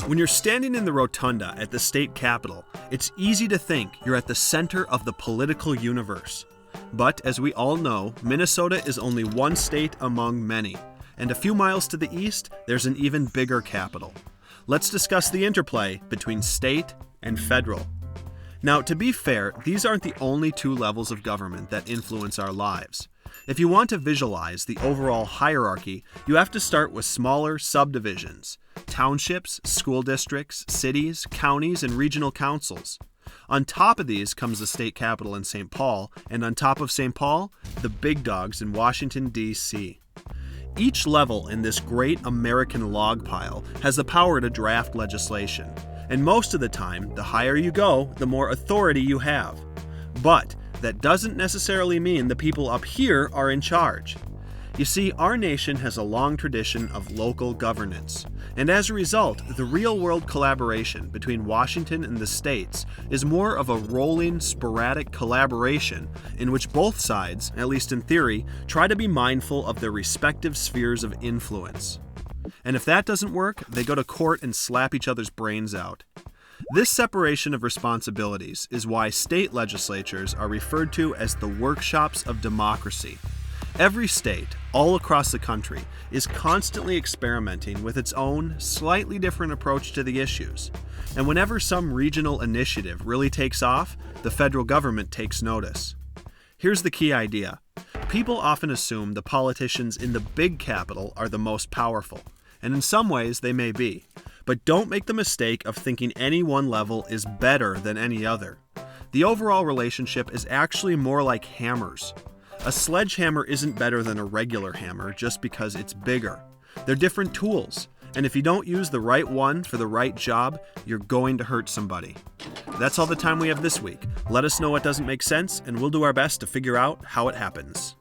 When you're standing in the rotunda at the state capitol, it's easy to think you're at the center of the political universe. But as we all know, Minnesota is only one state among many, and a few miles to the east, there's an even bigger capital. Let's discuss the interplay between state and federal. Now, to be fair, these aren't the only two levels of government that influence our lives. If you want to visualize the overall hierarchy, you have to start with smaller subdivisions: townships, school districts, cities, counties, and regional councils. On top of these comes the state capitol in St. Paul, and on top of St. Paul, the big dogs in Washington, D.C. Each level in this great American log pile has the power to draft legislation, and most of the time, the higher you go, the more authority you have. But that doesn't necessarily mean the people up here are in charge. You see, our nation has a long tradition of local governance, and as a result, the real-world collaboration between Washington and the states is more of a rolling, sporadic collaboration in which both sides, at least in theory, try to be mindful of their respective spheres of influence. And if that doesn't work, they go to court and slap each other's brains out. This separation of responsibilities is why state legislatures are referred to as the workshops of democracy. Every state, all across the country, is constantly experimenting with its own, slightly different approach to the issues. And whenever some regional initiative really takes off, the federal government takes notice. Here's the key idea. People often assume the politicians in the big capital are the most powerful, and in some ways they may be. But don't make the mistake of thinking any one level is better than any other. The overall relationship is actually more like hammers. A sledgehammer isn't better than a regular hammer just because it's bigger. They're different tools, and if you don't use the right one for the right job, you're going to hurt somebody. That's all the time we have this week. Let us know what doesn't make sense, and we'll do our best to figure out how it happens.